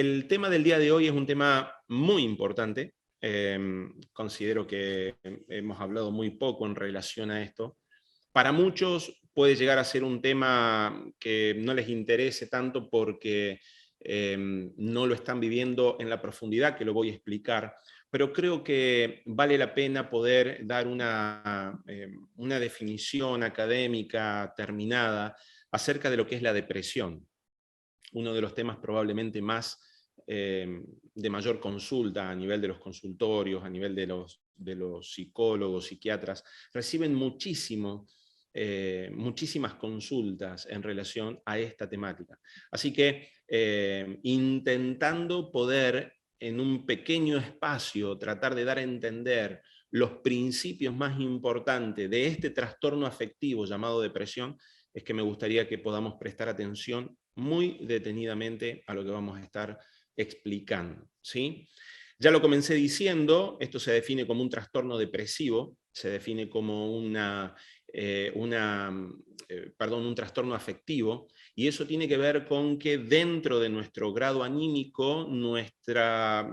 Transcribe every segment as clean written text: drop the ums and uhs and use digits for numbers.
El tema del día de hoy es un tema muy importante. Considero que hemos hablado muy poco en relación a esto. Para muchos puede llegar a ser un tema que no les interese tanto porque no lo están viviendo en la profundidad que lo voy a explicar, pero creo que vale la pena poder dar una definición académica terminada acerca de lo que es la depresión, uno de los temas probablemente más de mayor consulta a nivel de los consultorios, a nivel de los psicólogos, psiquiatras. Reciben muchísimas consultas en relación a esta temática. Así que intentando poder en un pequeño espacio tratar de dar a entender los principios más importantes de este trastorno afectivo llamado depresión, es que me gustaría que podamos prestar atención muy detenidamente a lo que vamos a estar explicando, ¿sí? Ya lo comencé diciendo, esto se define como un trastorno depresivo, se define como un trastorno afectivo, y eso tiene que ver con que dentro de nuestro grado anímico, nuestras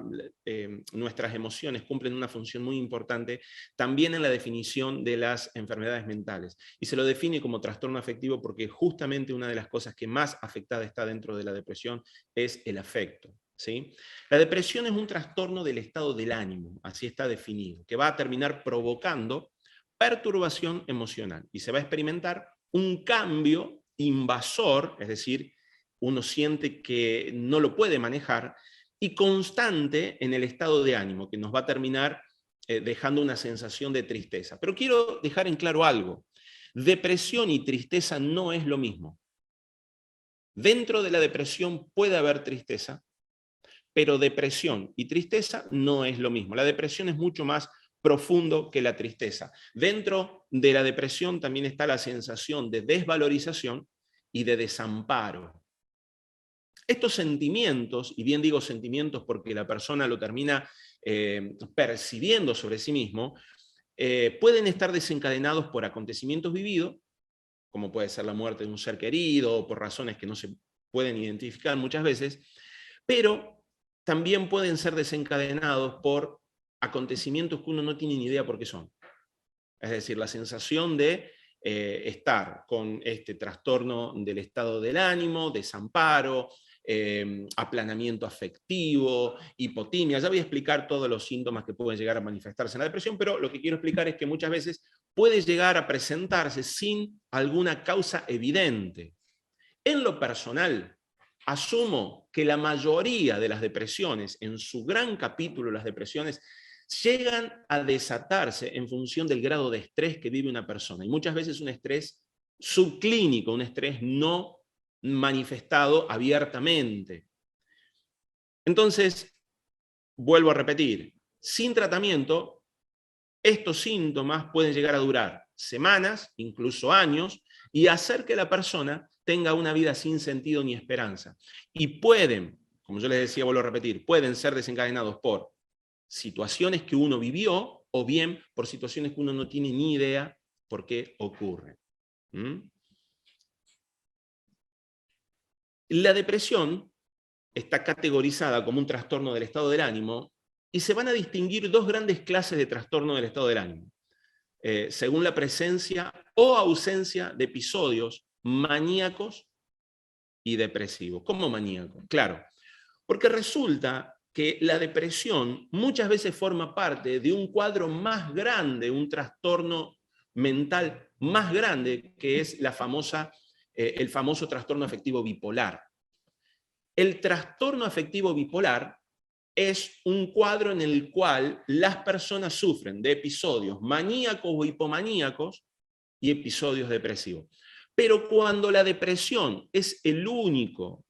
emociones cumplen una función muy importante también en la definición de las enfermedades mentales. Y se lo define como trastorno afectivo porque justamente una de las cosas que más afectada está dentro de la depresión es el afecto, ¿sí? La depresión es un trastorno del estado del ánimo, así está definido, que va a terminar provocando perturbación emocional y se va a experimentar un cambio invasor, es decir, uno siente que no lo puede manejar, y constante en el estado de ánimo, que nos va a terminar dejando una sensación de tristeza. Pero quiero dejar en claro algo: depresión y tristeza no es lo mismo. Dentro de la depresión puede haber tristeza, pero depresión y tristeza no es lo mismo. La depresión es mucho más profundo que la tristeza. Dentro de la depresión también está la sensación de desvalorización y de desamparo. Estos sentimientos, y bien digo sentimientos porque la persona lo termina percibiendo sobre sí mismo, pueden estar desencadenados por acontecimientos vividos, como puede ser la muerte de un ser querido, o por razones que no se pueden identificar muchas veces, pero también pueden ser desencadenados por acontecimientos que uno no tiene ni idea por qué son. Es decir, la sensación de estar con este trastorno del estado del ánimo, desamparo, aplanamiento afectivo, hipotimia. Ya voy a explicar todos los síntomas que pueden llegar a manifestarse en la depresión, pero lo que quiero explicar es que muchas veces puede llegar a presentarse sin alguna causa evidente. En lo personal, asumo que la mayoría de las depresiones, en su gran capítulo las depresiones, llegan a desatarse en función del grado de estrés que vive una persona. Y muchas veces un estrés subclínico, un estrés no manifestado abiertamente. Entonces, vuelvo a repetir, sin tratamiento, estos síntomas pueden llegar a durar semanas, incluso años, y hacer que la persona tenga una vida sin sentido ni esperanza. Y pueden, como yo les decía, vuelvo a repetir, pueden ser desencadenados por situaciones que uno vivió o bien por situaciones que uno no tiene ni idea por qué ocurren. La depresión está categorizada como un trastorno del estado del ánimo y se van a distinguir dos grandes clases de trastorno del estado del ánimo, según la presencia o ausencia de episodios maníacos y depresivos. ¿Cómo maníacos? Claro, porque resulta que la depresión muchas veces forma parte de un cuadro más grande, un trastorno mental más grande, que es el famoso trastorno afectivo bipolar. El trastorno afectivo bipolar es un cuadro en el cual las personas sufren de episodios maníacos o hipomaníacos y episodios depresivos. Pero cuando la depresión es el único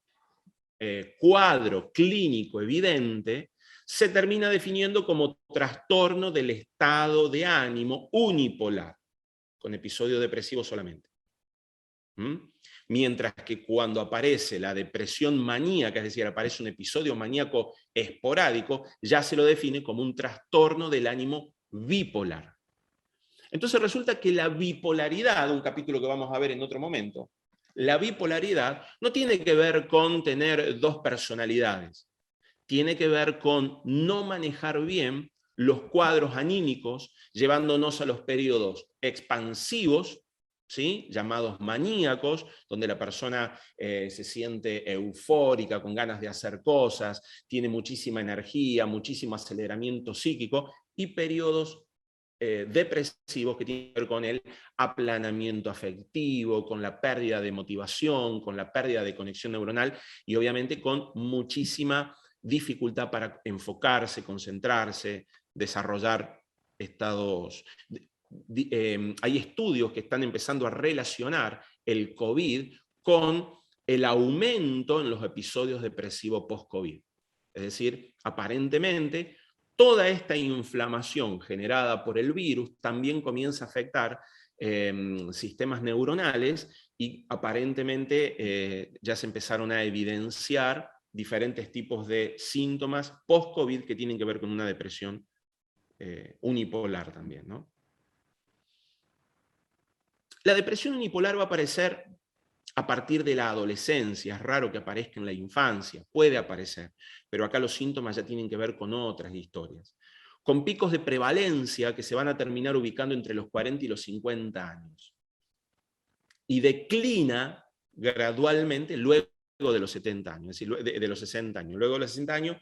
cuadro clínico evidente, se termina definiendo como trastorno del estado de ánimo unipolar, con episodio depresivo solamente. Mientras que cuando aparece la depresión maníaca, es decir, aparece un episodio maníaco esporádico, ya se lo define como un trastorno del ánimo bipolar. Entonces resulta que la bipolaridad, un capítulo que vamos a ver en otro momento, la bipolaridad no tiene que ver con tener dos personalidades. tiene que ver con no manejar bien los cuadros anímicos, llevándonos a los periodos expansivos, ¿sí?, llamados maníacos, donde la persona se siente eufórica, con ganas de hacer cosas, tiene muchísima energía, muchísimo aceleramiento psíquico, y periodos depresivos que tienen que ver con el aplanamiento afectivo, con la pérdida de motivación, con la pérdida de conexión neuronal y obviamente con muchísima dificultad para enfocarse, concentrarse, desarrollar estados. Hay estudios que están empezando a relacionar el COVID con el aumento en los episodios depresivos post-COVID. Es decir, aparentemente, toda esta inflamación generada por el virus también comienza a afectar sistemas neuronales y aparentemente ya se empezaron a evidenciar diferentes tipos de síntomas post-COVID que tienen que ver con una depresión unipolar también, ¿no? La depresión unipolar va a aparecer a partir de la adolescencia, es raro que aparezca en la infancia, puede aparecer, pero acá los síntomas ya tienen que ver con otras historias. Con picos de prevalencia que se van a terminar ubicando entre los 40 y los 50 años. Y declina gradualmente luego de los 70 años, es decir, de los 60 años. Luego de los 60 años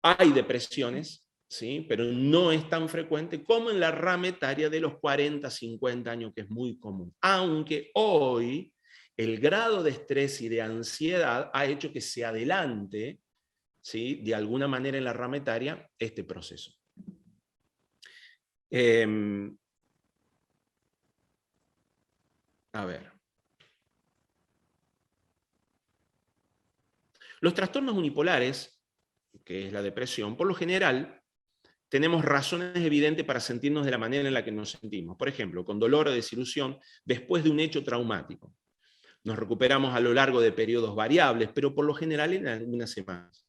hay depresiones, ¿sí?, pero no es tan frecuente como en la rama etaria de los 40, 50 años, que es muy común. Aunque hoy el grado de estrés y de ansiedad ha hecho que se adelante, ¿sí?, de alguna manera en la rama etaria este proceso. A ver. Los trastornos unipolares, que es la depresión, por lo general tenemos razones evidentes para sentirnos de la manera en la que nos sentimos. Por ejemplo, con dolor o desilusión después de un hecho traumático. Nos recuperamos a lo largo de periodos variables, pero por lo general en algunas semanas.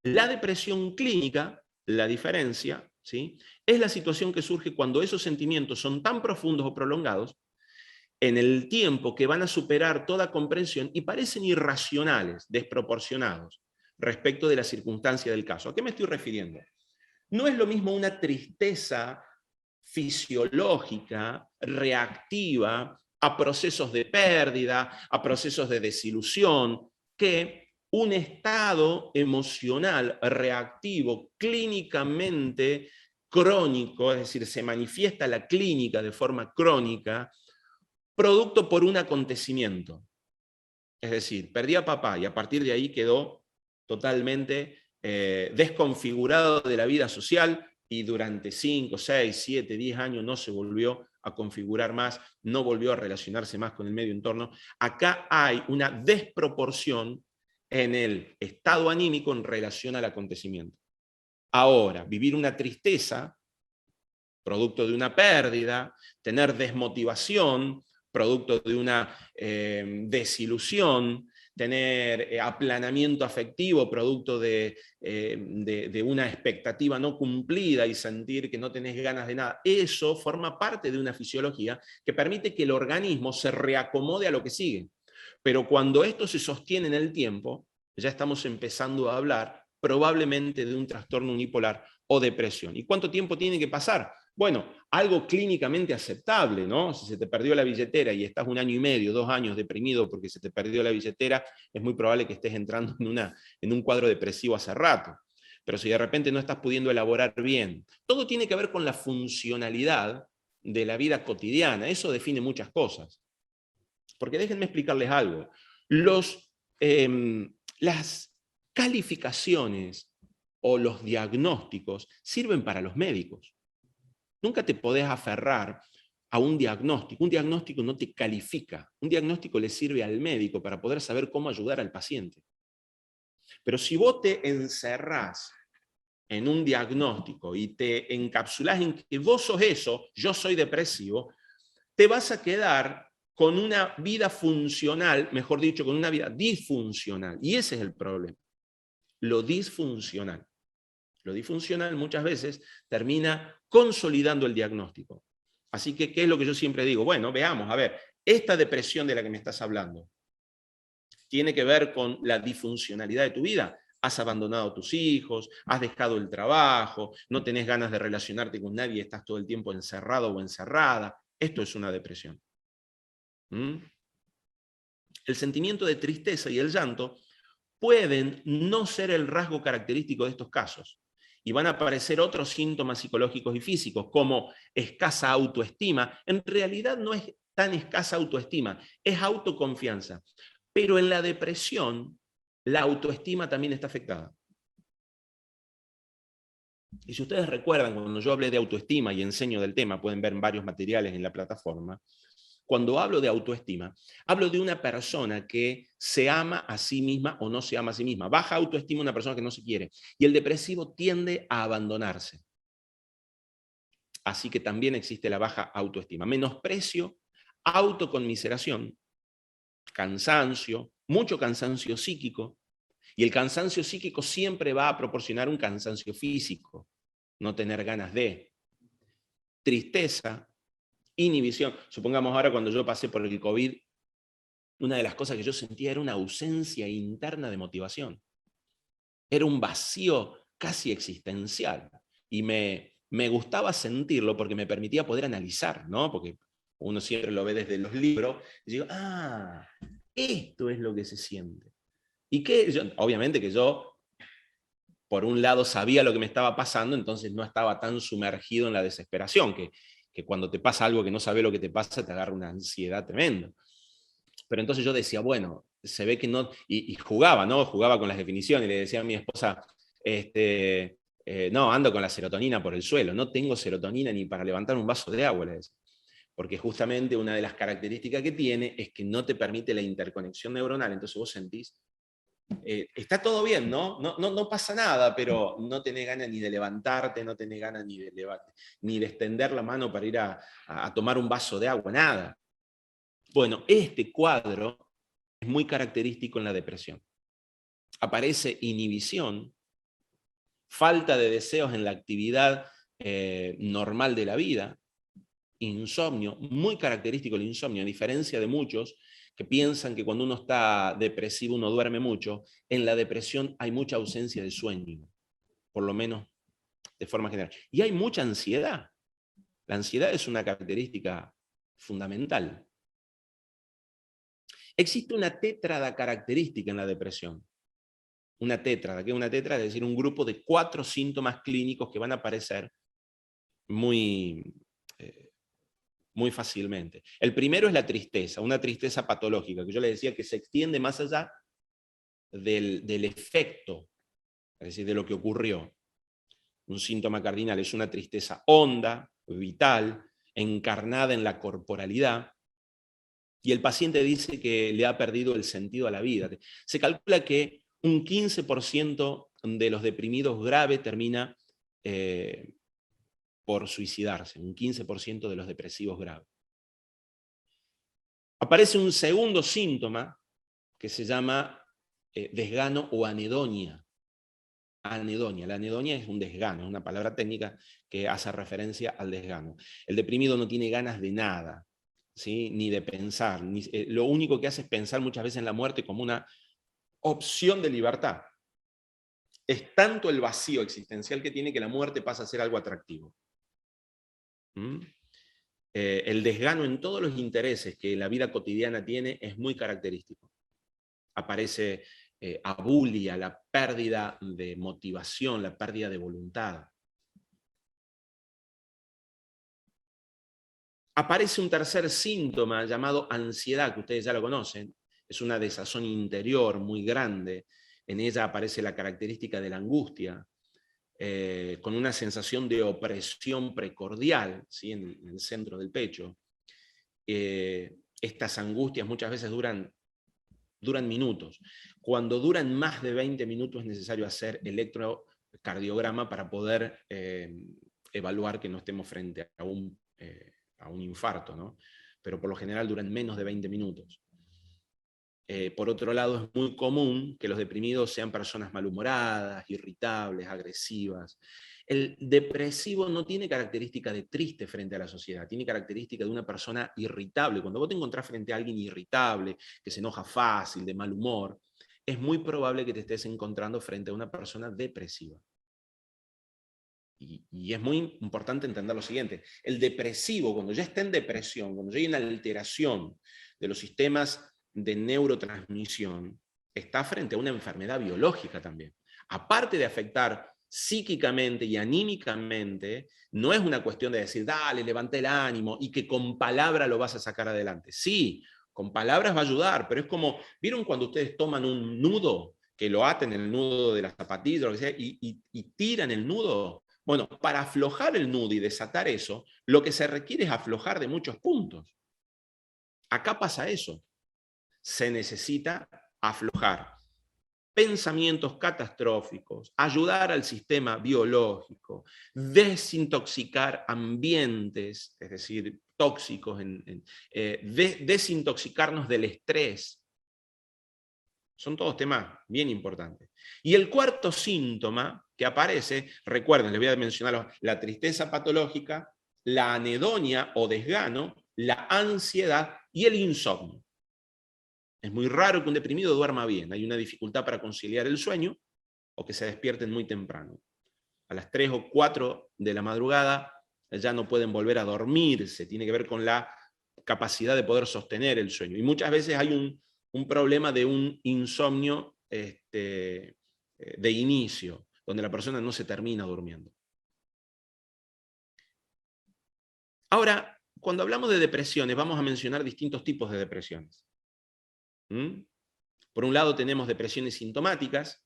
La depresión clínica, la diferencia, ¿sí?, es la situación que surge cuando esos sentimientos son tan profundos o prolongados en el tiempo que van a superar toda comprensión y parecen irracionales, desproporcionados, respecto de la circunstancia del caso. ¿A qué me estoy refiriendo? No es lo mismo una tristeza fisiológica, reactiva, a procesos de pérdida, a procesos de desilusión, que un estado emocional reactivo clínicamente crónico, es decir, se manifiesta la clínica de forma crónica, producto por un acontecimiento. Es decir, perdí a papá y a partir de ahí quedó totalmente desconfigurado de la vida social y durante 5, 6, 7, 10 años no se volvió a configurar más, no volvió a relacionarse más con el medio entorno. Acá hay una desproporción en el estado anímico en relación al acontecimiento. Ahora, vivir una tristeza, producto de una pérdida, tener desmotivación, producto de una desilusión, tener aplanamiento afectivo, producto de una expectativa no cumplida y sentir que no tenés ganas de nada. Eso forma parte de una fisiología que permite que el organismo se reacomode a lo que sigue. Pero cuando esto se sostiene en el tiempo, ya estamos empezando a hablar probablemente de un trastorno unipolar o depresión. ¿Y cuánto tiempo tiene que pasar? Bueno, algo clínicamente aceptable, ¿no? Si se te perdió la billetera y estás 1 año y medio, 2 años deprimido porque se te perdió la billetera, es muy probable que estés entrando en un cuadro depresivo hace rato. Pero si de repente no estás pudiendo elaborar bien, todo tiene que ver con la funcionalidad de la vida cotidiana. Eso define muchas cosas. Porque déjenme explicarles algo. Las calificaciones o los diagnósticos sirven para los médicos. Nunca te podés aferrar a un diagnóstico. Un diagnóstico no te califica. Un diagnóstico le sirve al médico para poder saber cómo ayudar al paciente. Pero si vos te encerrás en un diagnóstico y te encapsulás en que vos sos eso, yo soy depresivo, te vas a quedar con una vida funcional, mejor dicho, con una vida disfuncional. Y ese es el problema. Lo disfuncional. Lo disfuncional muchas veces termina consolidando el diagnóstico. Así que, ¿qué es lo que yo siempre digo? Bueno, veamos, a ver, esta depresión de la que me estás hablando, ¿tiene que ver con la disfuncionalidad de tu vida? has abandonado a tus hijos, has dejado el trabajo, no tenés ganas de relacionarte con nadie, estás todo el tiempo encerrado o encerrada. Esto es una depresión. ¿Mm? El sentimiento de tristeza y el llanto pueden no ser el rasgo característico de estos casos, y van a aparecer otros síntomas psicológicos y físicos, como escasa autoestima. En realidad no es tan escasa autoestima, es autoconfianza. Pero en la depresión, la autoestima también está afectada. Y si ustedes recuerdan, cuando yo hablé de autoestima y enseño del tema, pueden ver varios materiales en la plataforma, cuando hablo de autoestima, hablo de una persona que se ama a sí misma o no se ama a sí misma. Baja autoestima una persona que no se quiere. Y el depresivo tiende a abandonarse. Así que también existe la baja autoestima. Menosprecio, autoconmiseración, cansancio, mucho cansancio psíquico. Y el cansancio psíquico siempre va a proporcionar un cansancio físico. No tener ganas de. Tristeza, inhibición. Supongamos ahora cuando yo pasé por el COVID, una de las cosas que yo sentía era una ausencia interna de motivación. Era un vacío casi existencial. Y me gustaba sentirlo porque me permitía poder analizar, ¿no? Porque uno siempre lo ve desde los libros, y digo, esto es lo que se siente. Y que obviamente que yo, por un lado, sabía lo que me estaba pasando, entonces no estaba tan sumergido en la desesperación, que cuando te pasa algo que no sabes lo que te pasa, te agarra una ansiedad tremenda. Pero entonces yo decía, bueno, se ve que no, y jugaba, ¿no? Jugaba con las definiciones, y le decía a mi esposa, no, ando con la serotonina por el suelo, no tengo serotonina ni para levantar un vaso de agua, le decía. Porque justamente una de las características que tiene es que no te permite la interconexión neuronal, entonces vos sentís, está todo bien, ¿no? No pasa nada, pero no tenés ganas ni de levantarte, no tenés ganas ni de extender la mano para ir a tomar un vaso de agua, nada. Bueno, este cuadro es muy característico en la depresión. Aparece inhibición, falta de deseos en la actividad normal de la vida, insomnio, muy característico el insomnio, a diferencia de muchos que piensan que cuando uno está depresivo uno duerme mucho, en la depresión hay mucha ausencia de sueño, por lo menos de forma general. Y hay mucha ansiedad. La ansiedad es una característica fundamental. Existe una tétrada característica en la depresión. Una tétrada, ¿qué es una tétrada? Es decir, un grupo de 4 síntomas clínicos que van a aparecer muy, muy fácilmente. El primero es la tristeza, una tristeza patológica, que yo le decía que se extiende más allá del efecto, es decir, de lo que ocurrió. Un síntoma cardinal es una tristeza honda, vital, encarnada en la corporalidad, y el paciente dice que le ha perdido el sentido a la vida. Se calcula que un 15% de los deprimidos graves termina por suicidarse, un 15% de los depresivos graves. Aparece un segundo síntoma que se llama desgano o anedonia. Anedonia. La anedonia es un desgano, es una palabra técnica que hace referencia al desgano. El deprimido no tiene ganas de nada, ¿sí? Ni de pensar. Lo único que hace es pensar muchas veces en la muerte como una opción de libertad. Es tanto el vacío existencial que tiene que la muerte pasa a ser algo atractivo. El desgano en todos los intereses que la vida cotidiana tiene es muy característico. Aparece abulia, la pérdida de motivación, la pérdida de voluntad. Aparece un tercer síntoma llamado ansiedad, que ustedes ya lo conocen. Es una desazón interior muy grande. En ella aparece la característica de la angustia, con una sensación de opresión precordial, ¿sí? en el centro del pecho. Estas angustias muchas veces duran minutos. Cuando duran más de 20 minutos es necesario hacer electrocardiograma para poder evaluar que no estemos frente a un infarto, ¿no? Pero por lo general duran menos de 20 minutos. Por otro lado, es muy común que los deprimidos sean personas malhumoradas, irritables, agresivas. El depresivo no tiene característica de triste frente a la sociedad, tiene característica de una persona irritable. Cuando vos te encontrás frente a alguien irritable, que se enoja fácil, de mal humor, es muy probable que te estés encontrando frente a una persona depresiva. Y es muy importante entender lo siguiente: el depresivo, cuando ya está en depresión, cuando ya hay una alteración de los sistemas de neurotransmisión, está frente a una enfermedad biológica también. Aparte de afectar psíquicamente y anímicamente, no es una cuestión de decir, dale, levanta el ánimo y que con palabra lo vas a sacar adelante. Sí, con palabras va a ayudar, pero es como, ¿vieron cuando ustedes toman un nudo, que lo aten en el nudo de la zapatilla, o lo que sea, y tiran el nudo? Bueno, para aflojar el nudo y desatar eso, lo que se requiere es aflojar de muchos puntos. Acá pasa eso. Se necesita aflojar pensamientos catastróficos, ayudar al sistema biológico, desintoxicar ambientes, es decir, tóxicos, desintoxicarnos del estrés. Son todos temas bien importantes. Y el cuarto síntoma que aparece, recuerden, les voy a mencionar la tristeza patológica, la anedonia o desgano, la ansiedad y el insomnio. Es muy raro que un deprimido duerma bien. Hay una dificultad para conciliar el sueño o que se despierten muy temprano. A las 3 o 4 de la madrugada ya no pueden volver a dormirse. Tiene que ver con la capacidad de poder sostener el sueño. Y muchas veces hay un problema de un insomnio de inicio, donde la persona no se termina durmiendo. Ahora, cuando hablamos de depresiones, vamos a mencionar distintos tipos de depresiones. Por un lado tenemos depresiones sintomáticas,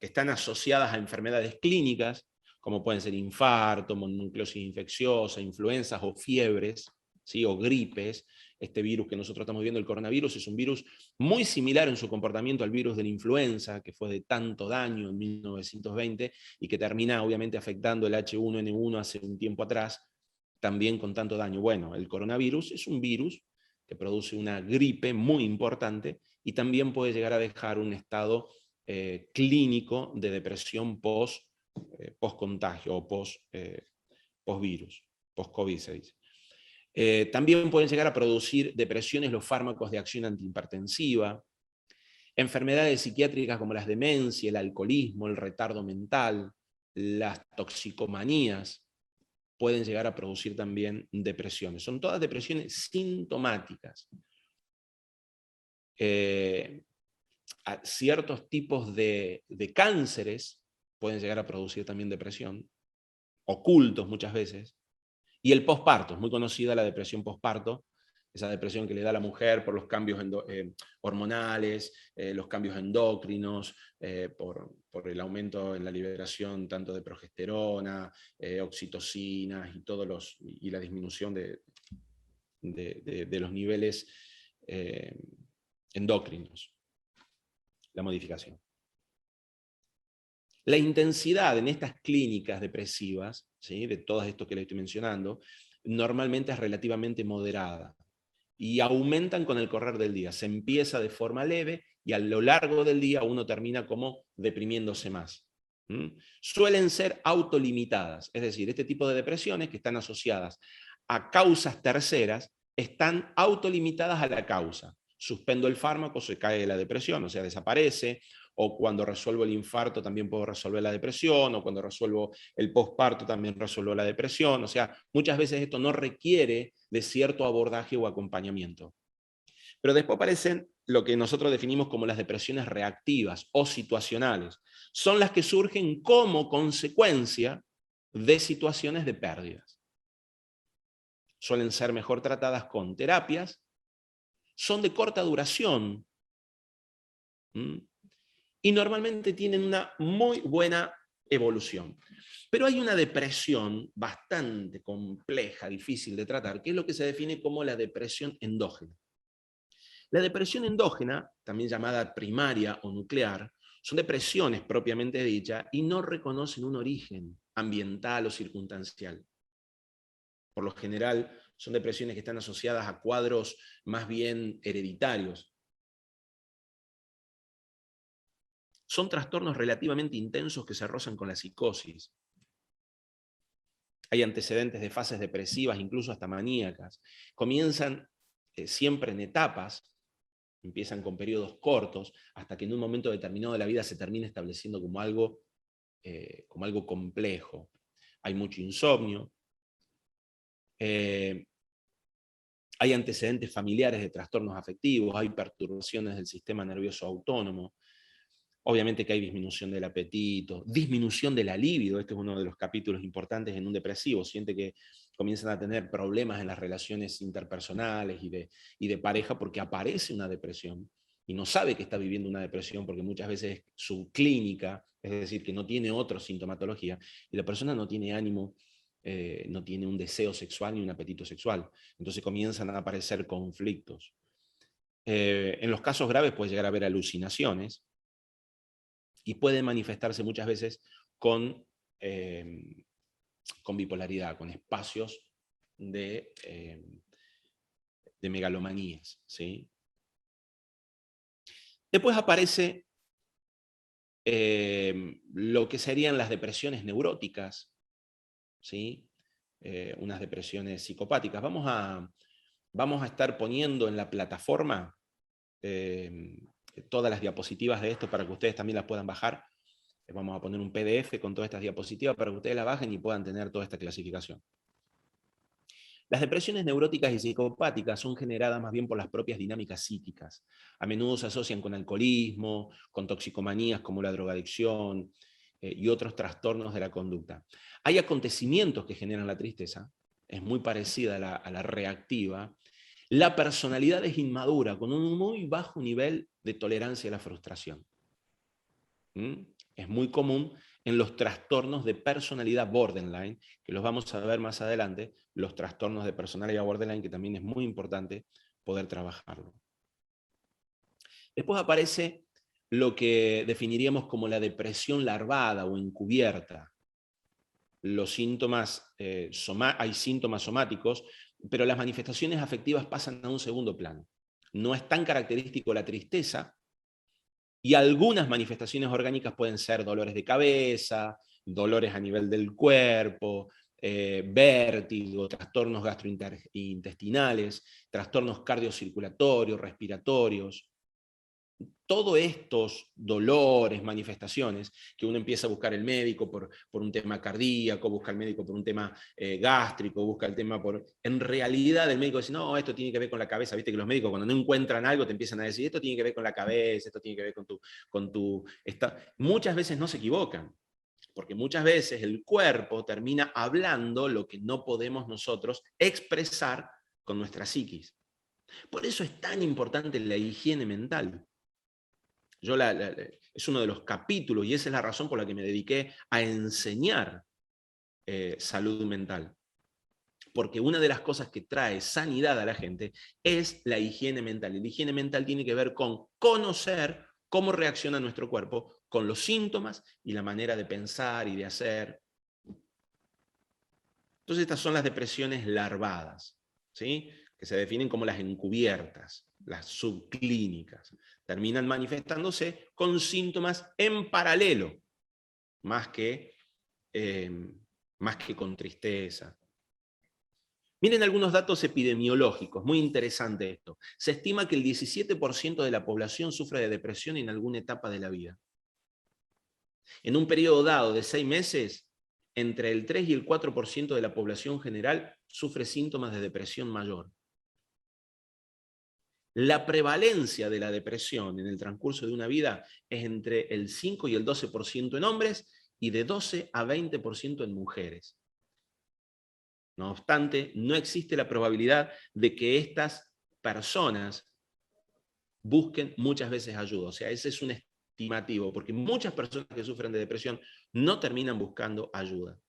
que están asociadas a enfermedades clínicas, como pueden ser infarto, mononucleosis infecciosa, influencias o fiebres, ¿sí? O gripes. Este virus que nosotros estamos viendo, el coronavirus, es un virus muy similar en su comportamiento al virus de la influenza, que fue de tanto daño en 1920 y que termina obviamente afectando el H1N1 hace un tiempo atrás, también con tanto daño. Bueno, el coronavirus es un virus que produce una gripe muy importante y también puede llegar a dejar un estado clínico de depresión post-contagio o post-virus, post-COVID se dice. También pueden llegar a producir depresiones los fármacos de acción antihipertensiva, enfermedades psiquiátricas como las demencias, el alcoholismo, el retardo mental, las toxicomanías, pueden llegar a producir también depresiones. Son todas depresiones sintomáticas. Ciertos tipos de cánceres pueden llegar a producir también depresión, ocultos muchas veces. Y el posparto, es muy conocida la depresión posparto, esa depresión que le da a la mujer por los cambios hormonales, los cambios endocrinos, por el aumento en la liberación tanto de progesterona, oxitocinas y la disminución de los niveles endocrinos, la modificación. La intensidad en estas clínicas depresivas, ¿sí? De todas esto que les estoy mencionando, normalmente es relativamente moderada y aumentan con el correr del día. Se empieza de forma leve y a lo largo del día uno termina como deprimiéndose más. Suelen ser autolimitadas, es decir, este tipo de depresiones que están asociadas a causas terceras están autolimitadas a la causa. Suspendo el fármaco, se cae la depresión, o sea, desaparece, o cuando resuelvo el infarto también puedo resolver la depresión, o cuando resuelvo el posparto también resuelvo la depresión. O sea, muchas veces esto no requiere de cierto abordaje o acompañamiento. Pero después aparecen lo que nosotros definimos como las depresiones reactivas o situacionales. Son las que surgen como consecuencia de situaciones de pérdidas. Suelen ser mejor tratadas con terapias, son de corta duración, y normalmente tienen una muy buena evolución. Pero hay una depresión bastante compleja, difícil de tratar, que es lo que se define como la depresión endógena. La depresión endógena, también llamada primaria o nuclear, son depresiones propiamente dichas y no reconocen un origen ambiental o circunstancial. Por lo general, son depresiones que están asociadas a cuadros más bien hereditarios. Son trastornos relativamente intensos que se rozan con la psicosis. Hay antecedentes de fases depresivas, incluso hasta maníacas. Comienzan siempre en etapas, empiezan con periodos cortos, hasta que en un momento determinado de la vida se termina estableciendo como algo complejo. Hay mucho insomnio, hay antecedentes familiares de trastornos afectivos, hay perturbaciones del sistema nervioso autónomo, obviamente que hay disminución del apetito, disminución de la libido. Este es uno de los capítulos importantes en un depresivo. Siente que comienzan a tener problemas en las relaciones interpersonales y de pareja porque aparece una depresión y no sabe que está viviendo una depresión porque muchas veces es subclínica, es decir, que no tiene otra sintomatología, y la persona no tiene ánimo, no tiene un deseo sexual ni un apetito sexual. Entonces comienzan a aparecer conflictos. En los casos graves puede llegar a haber alucinaciones, y puede manifestarse muchas veces con bipolaridad, con espacios de megalomanías, ¿sí? Después aparece lo que serían las depresiones neuróticas, ¿sí? Unas depresiones psicopáticas. Vamos a estar poniendo en la plataforma todas las diapositivas de esto para que ustedes también las puedan bajar. Vamos a poner un PDF con todas estas diapositivas para que ustedes la bajen y puedan tener toda esta clasificación. Las depresiones neuróticas y psicopáticas son generadas más bien por las propias dinámicas psíquicas. A menudo se asocian con alcoholismo, con toxicomanías como la drogadicción y otros trastornos de la conducta. Hay acontecimientos que generan la tristeza, es muy parecida a la reactiva. La personalidad es inmadura, con un muy bajo nivel de tolerancia a la frustración. Es muy común en los trastornos de personalidad borderline, que los vamos a ver más adelante, los trastornos de personalidad borderline, que también es muy importante poder trabajarlo. Después aparece lo que definiríamos como la depresión larvada o encubierta. Los síntomas, hay síntomas somáticos, pero las manifestaciones afectivas pasan a un segundo plano. No es tan característico la tristeza, y algunas manifestaciones orgánicas pueden ser dolores de cabeza, dolores a nivel del cuerpo, vértigo, trastornos gastrointestinales, trastornos cardiocirculatorios, respiratorios. Todos estos dolores, manifestaciones, que uno empieza a buscar el médico por un tema cardíaco, busca el médico por un tema gástrico, busca el tema por... En realidad el médico dice, no, esto tiene que ver con la cabeza. Viste que los médicos cuando no encuentran algo te empiezan a decir, esto tiene que ver con la cabeza, esto tiene que ver con tu... Muchas veces no se equivocan, porque muchas veces el cuerpo termina hablando lo que no podemos nosotros expresar con nuestra psiquis. Por eso es tan importante la higiene mental. Es uno de los capítulos, y esa es la razón por la que me dediqué a enseñar salud mental. Porque una de las cosas que trae sanidad a la gente es la higiene mental. Y la higiene mental tiene que ver con conocer cómo reacciona nuestro cuerpo con los síntomas y la manera de pensar y de hacer. Entonces estas son las depresiones larvadas, ¿sí? Que se definen como las encubiertas, las subclínicas. Terminan manifestándose con síntomas en paralelo, más que con tristeza. Miren algunos datos epidemiológicos, muy interesante esto. Se estima que el 17% de la población sufre de depresión en alguna etapa de la vida. En un periodo dado de 6 meses, entre el 3 y el 4% de la población general sufre síntomas de depresión mayor. La prevalencia de la depresión en el transcurso de una vida es entre el 5 y el 12% en hombres y de 12 a 20% en mujeres. No obstante, no existe la probabilidad de que estas personas busquen muchas veces ayuda. O sea, ese es un estimativo, porque muchas personas que sufren de depresión no terminan buscando ayuda.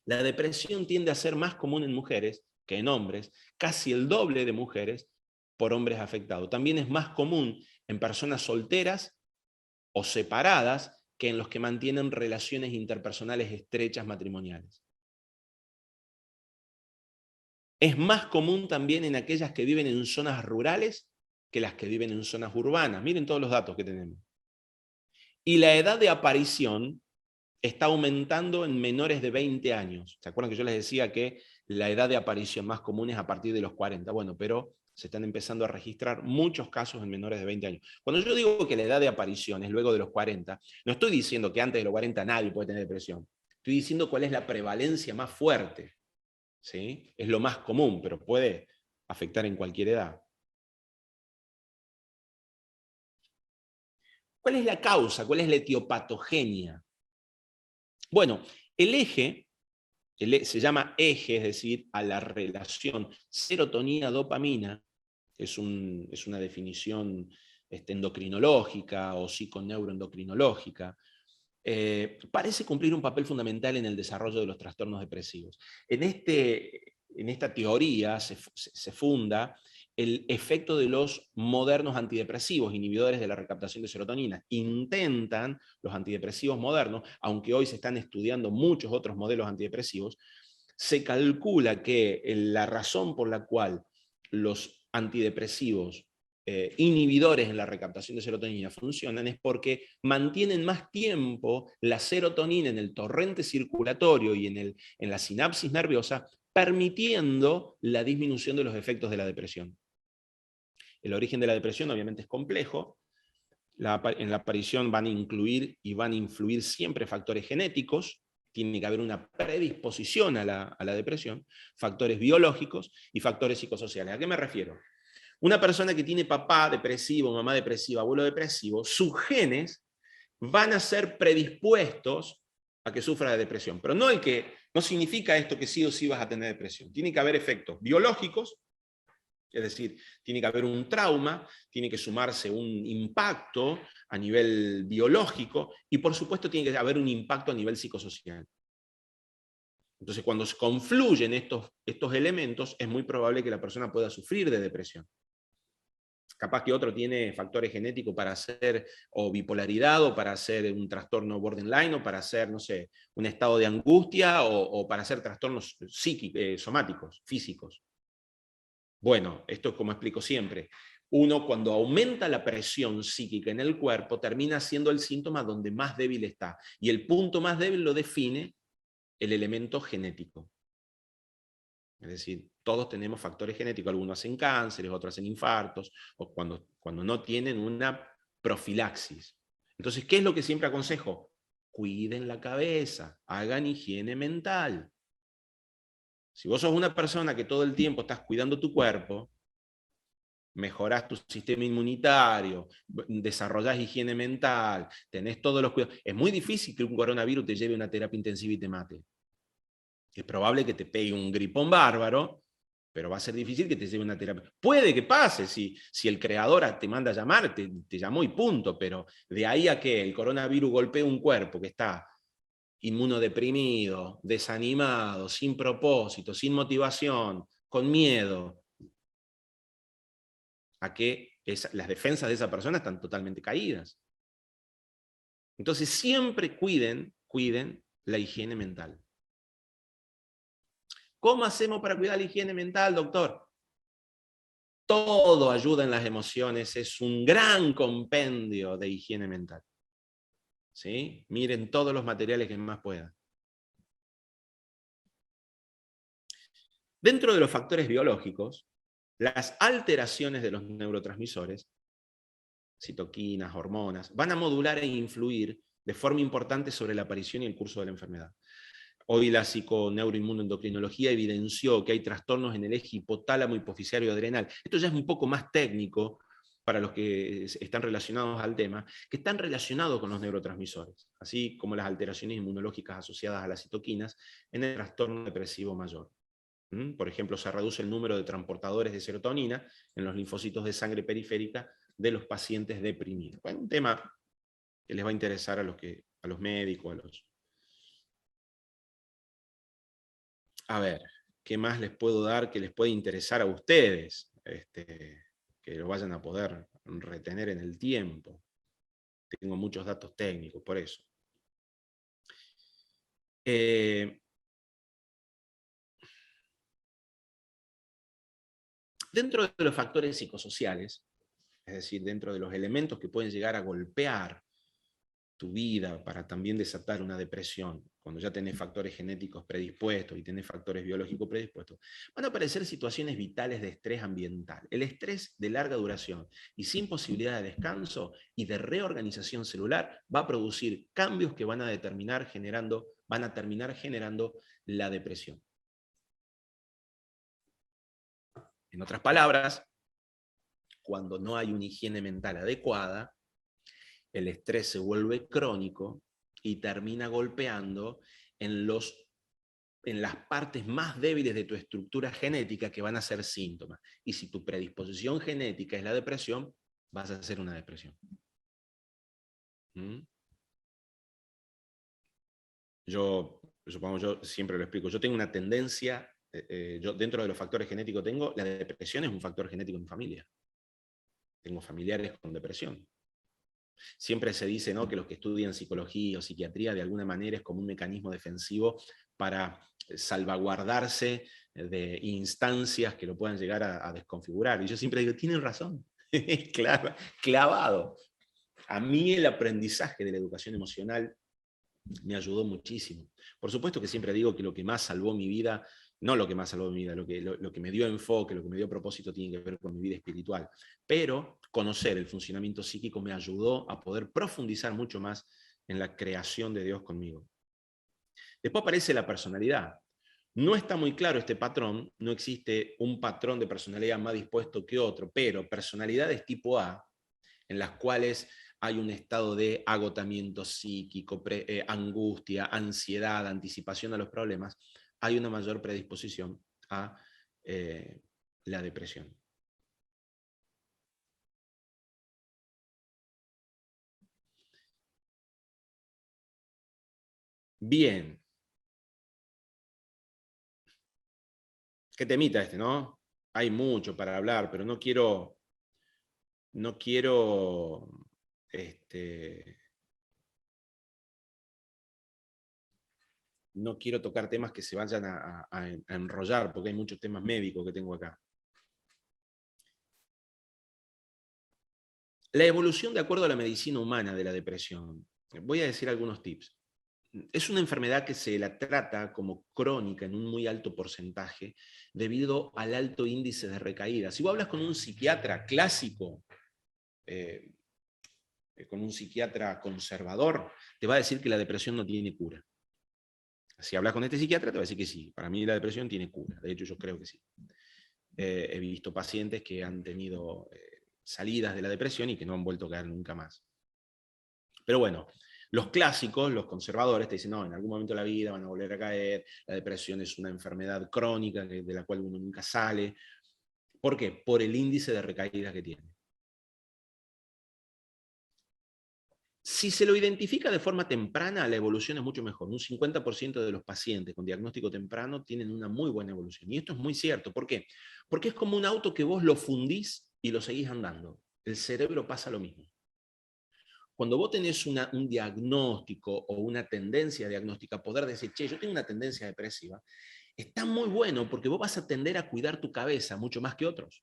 La depresión tiende a ser más común en mujeres que en hombres, casi el doble de mujeres por hombres afectados. También es más común en personas solteras o separadas que en los que mantienen relaciones interpersonales estrechas matrimoniales. Es más común también en aquellas que viven en zonas rurales que las que viven en zonas urbanas. Miren todos los datos que tenemos. Y la edad de aparición está aumentando en menores de 20 años. ¿Se acuerdan que yo les decía que la edad de aparición más común es a partir de los 40. Bueno, pero se están empezando a registrar muchos casos en menores de 20 años. Cuando yo digo que la edad de aparición es luego de los 40, no estoy diciendo que antes de los 40 nadie puede tener depresión. Estoy diciendo cuál es la prevalencia más fuerte. ¿Sí? Es lo más común, pero puede afectar en cualquier edad. ¿Cuál es la causa? ¿Cuál es la etiopatogenia? Bueno, el eje se llama eje, es decir, a la relación serotonina-dopamina, es una definición endocrinológica o psiconeuroendocrinológica, parece cumplir un papel fundamental en el desarrollo de los trastornos depresivos. En esta teoría se funda el efecto de los modernos antidepresivos, inhibidores de la recaptación de serotonina. Intentan los antidepresivos modernos, aunque hoy se están estudiando muchos otros modelos antidepresivos, se calcula que la razón por la cual los antidepresivos inhibidores en la recaptación de serotonina funcionan es porque mantienen más tiempo la serotonina en el torrente circulatorio y en la sinapsis nerviosa, permitiendo la disminución de los efectos de la depresión. El origen de la depresión obviamente es complejo. En la aparición van a incluir y van a influir siempre factores genéticos, tiene que haber una predisposición a la depresión, factores biológicos y factores psicosociales. ¿A qué me refiero? Una persona que tiene papá depresivo, mamá depresiva, abuelo depresivo, sus genes van a ser predispuestos a que sufra de depresión. Pero no significa esto que sí o sí vas a tener depresión. Tiene que haber efectos biológicos, es decir, tiene que haber un trauma, tiene que sumarse un impacto a nivel biológico y por supuesto tiene que haber un impacto a nivel psicosocial. Entonces, cuando se confluyen estos elementos, es muy probable que la persona pueda sufrir de depresión. Capaz que otro tiene factores genéticos para hacer o bipolaridad o para hacer un trastorno borderline o para hacer, no sé, un estado de angustia o para hacer trastornos psíquicos, somáticos, físicos. Bueno, esto es como explico siempre. Uno cuando aumenta la presión psíquica en el cuerpo termina siendo el síntoma donde más débil está. Y el punto más débil lo define el elemento genético. Es decir, todos tenemos factores genéticos, algunos hacen cánceres, otros hacen infartos, o cuando no tienen una profilaxis. Entonces, ¿qué es lo que siempre aconsejo? Cuiden la cabeza, hagan higiene mental. Si vos sos una persona que todo el tiempo estás cuidando tu cuerpo, mejorás tu sistema inmunitario, desarrollás higiene mental, tenés todos los cuidados. Es muy difícil que un coronavirus te lleve a una terapia intensiva y te mate. Es probable que te pegue un gripón bárbaro, pero va a ser difícil que te lleve una terapia. Puede que pase, si el creador te manda a llamar, te llamó y punto, pero de ahí a que el coronavirus golpee un cuerpo que está inmunodeprimido, desanimado, sin propósito, sin motivación, con miedo, a que las defensas de esa persona están totalmente caídas. Entonces siempre cuiden la higiene mental. ¿Cómo hacemos para cuidar la higiene mental, doctor? Todo ayuda en las emociones, es un gran compendio de higiene mental. ¿Sí? Miren todos los materiales que más puedan. Dentro de los factores biológicos, las alteraciones de los neurotransmisores, citoquinas, hormonas, van a modular e influir de forma importante sobre la aparición y el curso de la enfermedad. Hoy la psiconeuroinmunoendocrinología evidenció que hay trastornos en el eje hipotálamo hipoficiario adrenal. Esto ya es un poco más técnico para los que están relacionados al tema, que están relacionados con los neurotransmisores, así como las alteraciones inmunológicas asociadas a las citoquinas en el trastorno depresivo mayor. Por ejemplo, se reduce el número de transportadores de serotonina en los linfocitos de sangre periférica de los pacientes deprimidos. Bueno, un tema que les va a interesar a los médicos, A ver, ¿qué más les puedo dar que les puede interesar a ustedes? Que lo vayan a poder retener en el tiempo. Tengo muchos datos técnicos, por eso. Dentro de los factores psicosociales, es decir, dentro de los elementos que pueden llegar a golpear tu vida para también desatar una depresión, cuando ya tenés factores genéticos predispuestos y tenés factores biológicos predispuestos, van a aparecer situaciones vitales de estrés ambiental. El estrés de larga duración y sin posibilidad de descanso y de reorganización celular va a producir cambios que van a terminar generando la depresión. En otras palabras, cuando no hay una higiene mental adecuada, el estrés se vuelve crónico y termina golpeando en las partes más débiles de tu estructura genética que van a ser síntomas. Y si tu predisposición genética es la depresión, vas a hacer una depresión. ¿Mm? Yo siempre lo explico, yo tengo una tendencia, yo dentro de los factores genéticos la depresión es un factor genético en mi familia. Tengo familiares con depresión. Siempre se dice, ¿no?, que los que estudian psicología o psiquiatría de alguna manera es como un mecanismo defensivo para salvaguardarse de instancias que lo puedan llegar a desconfigurar. Y yo siempre digo, tienen razón, claro, clavado. A mí el aprendizaje de la educación emocional me ayudó muchísimo. Por supuesto que siempre digo que lo que más salvó mi vida, no lo que más salvó mi vida, lo que me dio enfoque, lo que me dio propósito tiene que ver con mi vida espiritual. Pero conocer el funcionamiento psíquico me ayudó a poder profundizar mucho más en la creación de Dios conmigo. Después aparece la personalidad. No está muy claro este patrón, no existe un patrón de personalidad más dispuesto que otro, pero personalidades tipo A, en las cuales hay un estado de agotamiento psíquico, angustia, ansiedad, anticipación a los problemas, hay una mayor predisposición a la depresión. Bien. Qué temita este, ¿no? Hay mucho para hablar, pero no quiero no quiero tocar temas que se vayan a enrollar, porque hay muchos temas médicos que tengo acá. La evolución de acuerdo a la medicina humana de la depresión. Voy a decir algunos tips. Es una enfermedad que se la trata como crónica en un muy alto porcentaje debido al alto índice de recaídas. Si vos hablas con un psiquiatra clásico, con un psiquiatra conservador, te va a decir que la depresión no tiene cura. Si hablas con este psiquiatra, te va a decir que sí. Para mí la depresión tiene cura. De hecho, yo creo que sí. He visto pacientes que han tenido salidas de la depresión y que no han vuelto a caer nunca más. Pero bueno, los clásicos, los conservadores, te dicen, no, en algún momento de la vida van a volver a caer, la depresión es una enfermedad crónica de la cual uno nunca sale. ¿Por qué? Por el índice de recaídas que tiene. Si se lo identifica de forma temprana, la evolución es mucho mejor. Un 50% de los pacientes con diagnóstico temprano tienen una muy buena evolución. Y esto es muy cierto. ¿Por qué? Porque es como un auto que vos lo fundís y lo seguís andando. El cerebro pasa lo mismo. Cuando vos tenés un diagnóstico o una tendencia diagnóstica, poder decir, che, yo tengo una tendencia depresiva, está muy bueno porque vos vas a tender a cuidar tu cabeza mucho más que otros.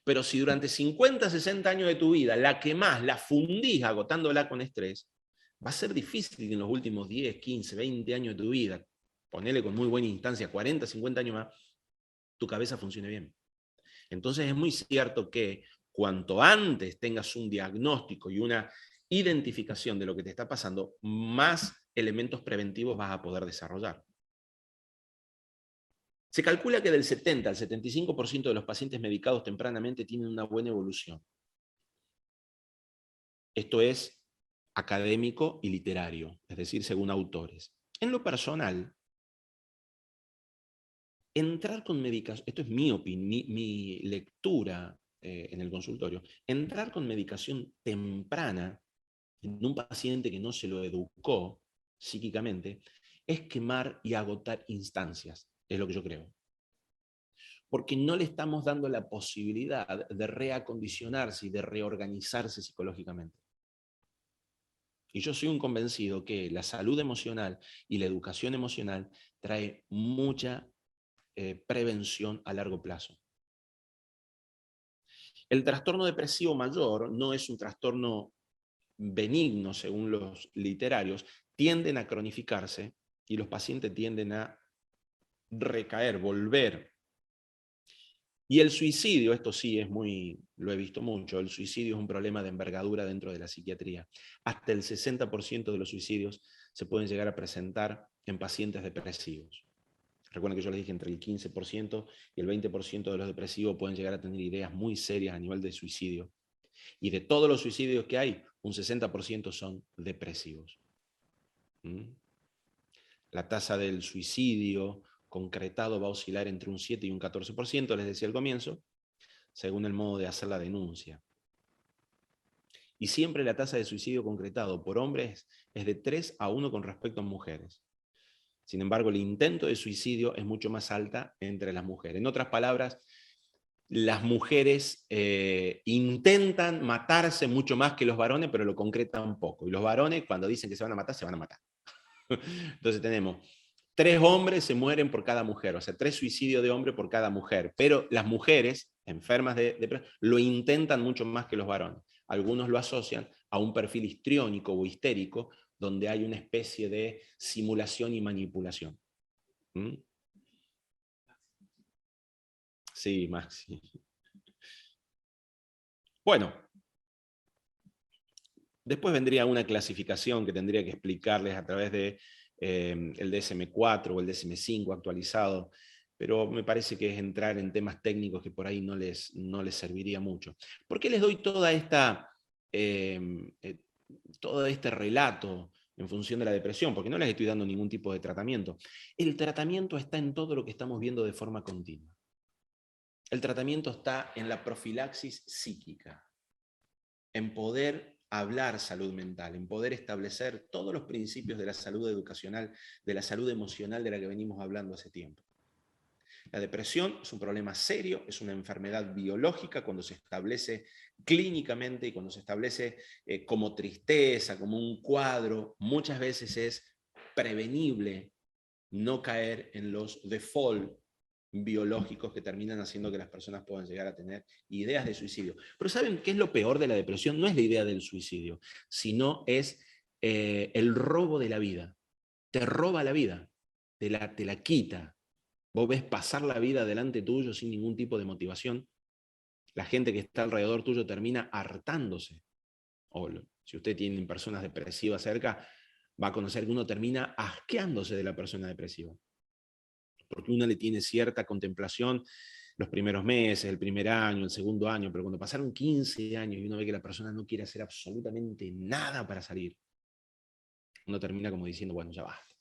Pero si durante 50, 60 años de tu vida la quemás, la fundís agotándola con estrés, va a ser difícil que en los últimos 10, 15, 20 años de tu vida, ponele con muy buena instancia, 40, 50 años más, tu cabeza funcione bien. Entonces es muy cierto que cuanto antes tengas un diagnóstico y una identificación de lo que te está pasando, más elementos preventivos vas a poder desarrollar. Se calcula que del 70 al 75% de los pacientes medicados tempranamente tienen una buena evolución. Esto es académico y literario, es decir, según autores. En lo personal, entrar con medicación, esto es mi lectura en el consultorio, entrar con medicación temprana en un paciente que no se lo educó psíquicamente, es quemar y agotar instancias, es lo que yo creo. Porque no le estamos dando la posibilidad de reacondicionarse y de reorganizarse psicológicamente. Y yo soy un convencido que la salud emocional y la educación emocional trae mucha prevención a largo plazo. El trastorno depresivo mayor no es un trastorno benignos, según los literarios, tienden a cronificarse y los pacientes tienden a recaer, volver. Y el suicidio, esto sí es muy, lo he visto mucho, el suicidio es un problema de envergadura dentro de la psiquiatría. Hasta el 60% de los suicidios se pueden llegar a presentar en pacientes depresivos. Recuerden que yo les dije entre el 15% y el 20% de los depresivos pueden llegar a tener ideas muy serias a nivel de suicidio. Y de todos los suicidios que hay, un 60% son depresivos. La tasa del suicidio concretado va a oscilar entre un 7 y un 14%, les decía al comienzo, según el modo de hacer la denuncia. Y siempre la tasa de suicidio concretado por hombres es de 3 a 1 con respecto a mujeres. Sin embargo, el intento de suicidio es mucho más alta entre las mujeres. En otras palabras, las mujeres intentan matarse mucho más que los varones, pero lo concretan poco. Y los varones, cuando dicen que se van a matar, se van a matar. Entonces tenemos 3 hombres se mueren por cada mujer, o sea, 3 suicidios de hombre por cada mujer. Pero las mujeres enfermas de depresión lo intentan mucho más que los varones. Algunos lo asocian a un perfil histriónico o histérico, donde hay una especie de simulación y manipulación. ¿Mm? Sí, Maxi. Bueno, después vendría una clasificación que tendría que explicarles a través de el DSM-4 o el DSM-5 actualizado, pero me parece que es entrar en temas técnicos que por ahí no les serviría mucho. ¿Por qué les doy todo este relato en función de la depresión? Porque no les estoy dando ningún tipo de tratamiento. El tratamiento está en todo lo que estamos viendo de forma continua. El tratamiento está en la profilaxis psíquica, en poder hablar salud mental, en poder establecer todos los principios de la salud educacional, de la salud emocional de la que venimos hablando hace tiempo. La depresión es un problema serio, es una enfermedad biológica cuando se establece clínicamente y cuando se establece como tristeza, como un cuadro, muchas veces es prevenible no caer en los default biológicos que terminan haciendo que las personas puedan llegar a tener ideas de suicidio. Pero ¿saben qué es lo peor de la depresión? No es la idea del suicidio, sino es el robo de la vida. Te roba la vida, te la quita. Vos ves pasar la vida delante tuyo sin ningún tipo de motivación. La gente que está alrededor tuyo termina hartándose. O si usted tiene personas depresivas cerca, va a conocer que uno termina asqueándose de la persona depresiva. Porque uno le tiene cierta contemplación los primeros meses, el primer año, el segundo año, pero cuando pasaron 15 años y uno ve que la persona no quiere hacer absolutamente nada para salir, uno termina como diciendo, bueno, ya basta.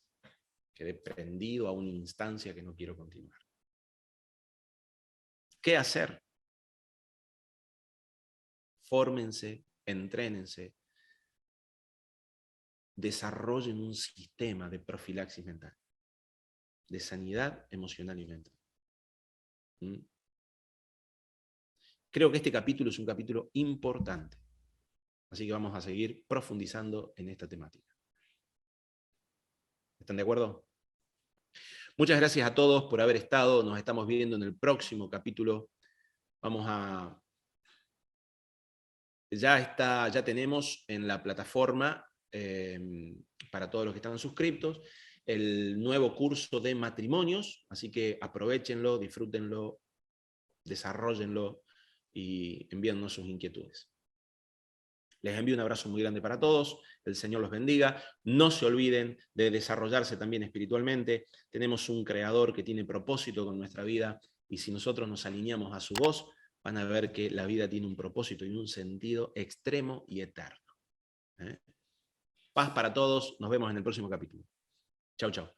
Quedé prendido a una instancia que no quiero continuar. ¿Qué hacer? Fórmense, entrénense, desarrollen un sistema de profilaxis mental, de sanidad emocional y mental. Creo que este capítulo es un capítulo importante, así que vamos a seguir profundizando en esta temática. ¿Están de acuerdo? Muchas gracias a todos por haber estado, nos estamos viendo en el próximo capítulo. Ya tenemos en la plataforma, para todos los que están suscriptos, el nuevo curso de matrimonios, así que aprovéchenlo, disfrútenlo, desarrollenlo y envíennos sus inquietudes. Les envío un abrazo muy grande para todos, el Señor los bendiga, no se olviden de desarrollarse también espiritualmente, tenemos un Creador que tiene propósito con nuestra vida y si nosotros nos alineamos a su voz, van a ver que la vida tiene un propósito y un sentido extremo y eterno. Paz para todos, nos vemos en el próximo capítulo. Chau, chau.